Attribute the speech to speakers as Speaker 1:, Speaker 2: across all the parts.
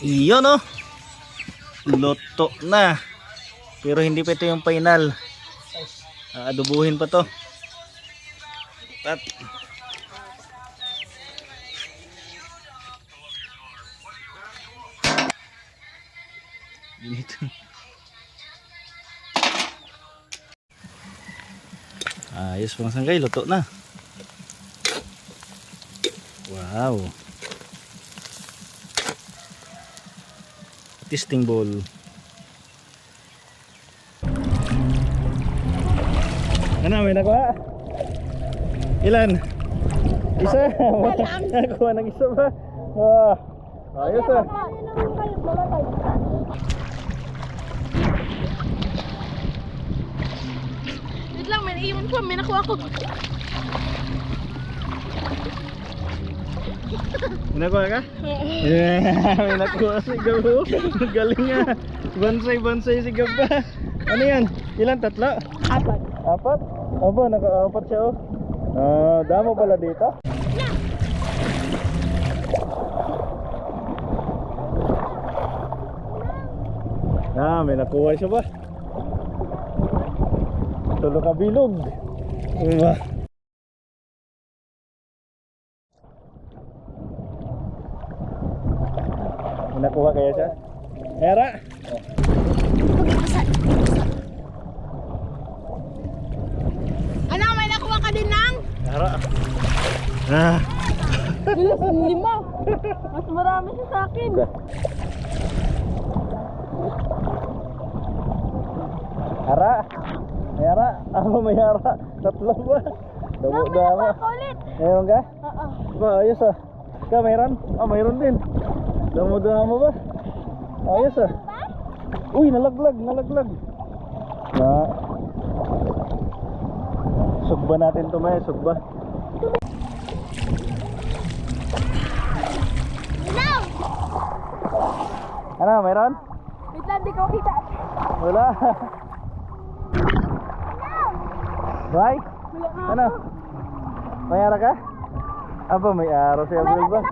Speaker 1: Iyon oh. Luto na. Pero hindi pa ito yung final. Adubuhin pa to. At init. Ayos mga sanggay, luto na. Wow. Tasting bowl. Ano, may nakuha? Ilan? Isa? Nakuha ng isa ba? Wow. Ayos ah.
Speaker 2: Wait lang, may naiwan pa, may nakuha ko.
Speaker 1: May nakuha ka? Yeah, may nakuha si Gabo. Galing nga. Bansay si Gabo. Ano yan? Ilan? Tatlo?
Speaker 2: Apat.
Speaker 1: Apat? Aba, naka-apat siya oh. Damo pala dito. May nakuha siya ba? Tulo ka bilog. Diba? May nakuha kaya siya? Era?
Speaker 2: Ano, may nakuha ka din nang?
Speaker 1: Era?
Speaker 2: Lima. Mas marami siya sa akin.
Speaker 1: Ara? May ara? May ara? Tatlo ba? Damo.
Speaker 2: Nakuha ko ulit.
Speaker 1: Mayroon ka?
Speaker 2: Oo.
Speaker 1: Ba, ayos ah. Ka, mayroon? Mayroon din. Damo ba? Ayos ah. Uy, nalaglag. Sugba natin to, may sugba.
Speaker 2: Ilaw!
Speaker 1: Ano, mayroon?
Speaker 2: Wait lang, di ko kita.
Speaker 1: Wala. Bye. Ano? May ara ka? Aba, may araw si Abril ba?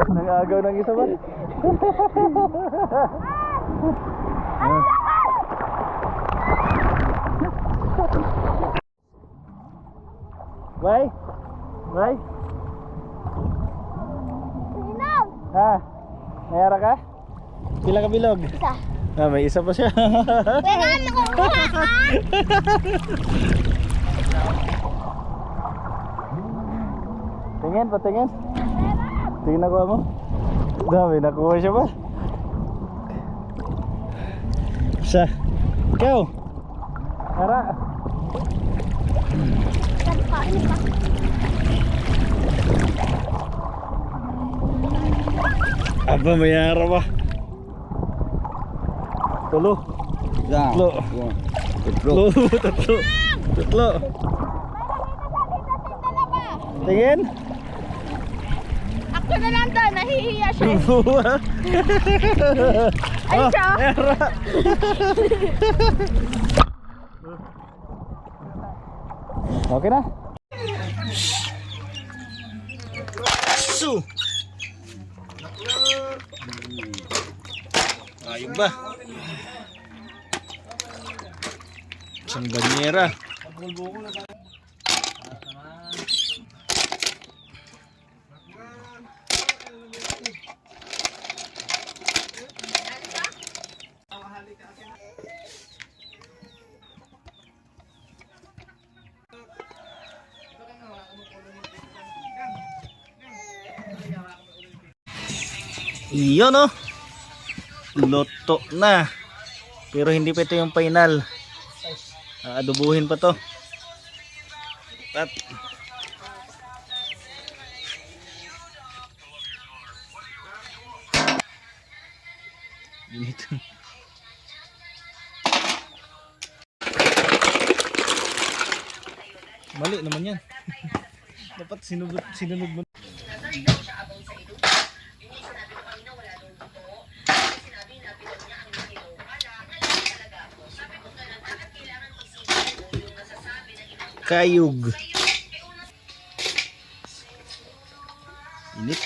Speaker 1: Nang-agaw ng isa ba? Bye.
Speaker 2: Ilaw!
Speaker 1: Ha? May ara ka? Pila ka bilog?
Speaker 2: Isa.
Speaker 1: May isa pa siya.
Speaker 2: Teka, nakukuha ka?
Speaker 1: Tingin. Tingin nakuha mo. Dami, nakuha siya ba? Isa. Ikaw. Ara.
Speaker 2: Kain pa.
Speaker 1: Aba, may ara ba? Tulo. Tatlo. Tatlo. Tingin.
Speaker 2: Ako na lang daw, nahihiya siya. Ay, siya.
Speaker 1: Era. Okay na. Su. Ayun ba? Isang banyera. Iyon oh. Luto na. Pero hindi pa ito yung final. Adubuhin pa to. At init. Mali naman yan. Dapat sinunod mo. Kayug. Init.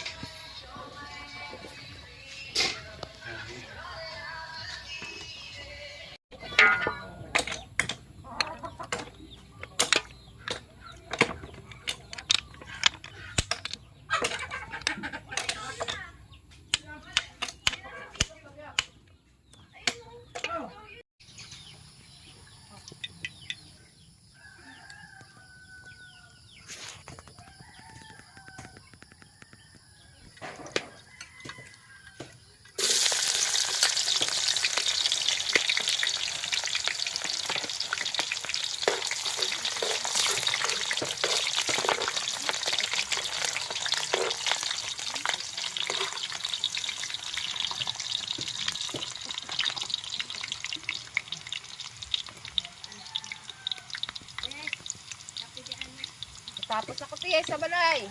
Speaker 3: Tapos ako tiya sa balay.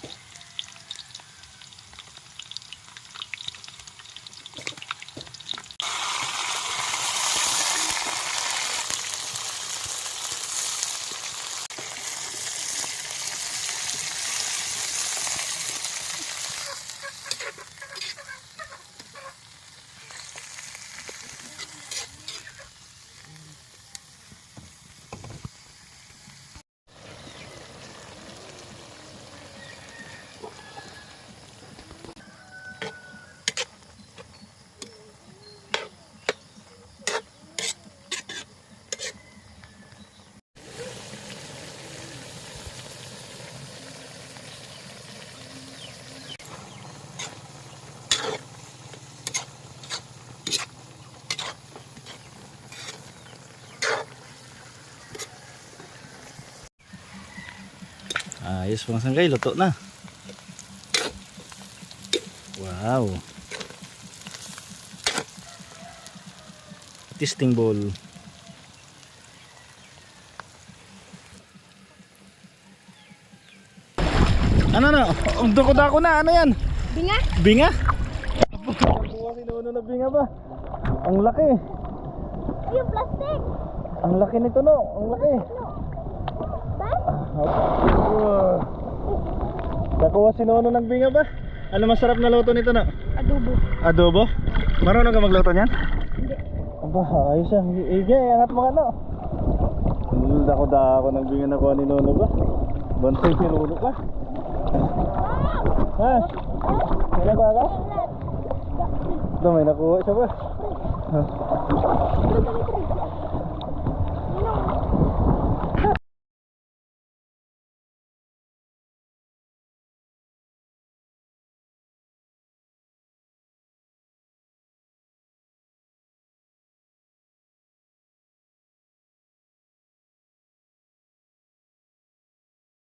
Speaker 1: Ayos mga sanggay, luto na. Wow. Tasting bowl. Ano na? Ang dako-dako na. Ano yan?
Speaker 2: Binga?
Speaker 1: Binga? Nakuha si Nono na binga ba? Ang laki.
Speaker 2: Ay, yung plastic.
Speaker 1: Ang laki nito no. Ang laki.
Speaker 2: Ba?
Speaker 1: Nakuha si Nono ng binga ba? Ano masarap na luto nito no?
Speaker 2: Adobo.
Speaker 1: Adobo? Marunong ka magluto niyan?
Speaker 2: Hindi.
Speaker 1: Aba, ayos yan. Ige, angat mo ka no. Dako-dako ng binga nakuha ni Nono ba? Bantay si Nono ka. Ha? May nakuha ka? Ito, may nakuha siya ba? Ha?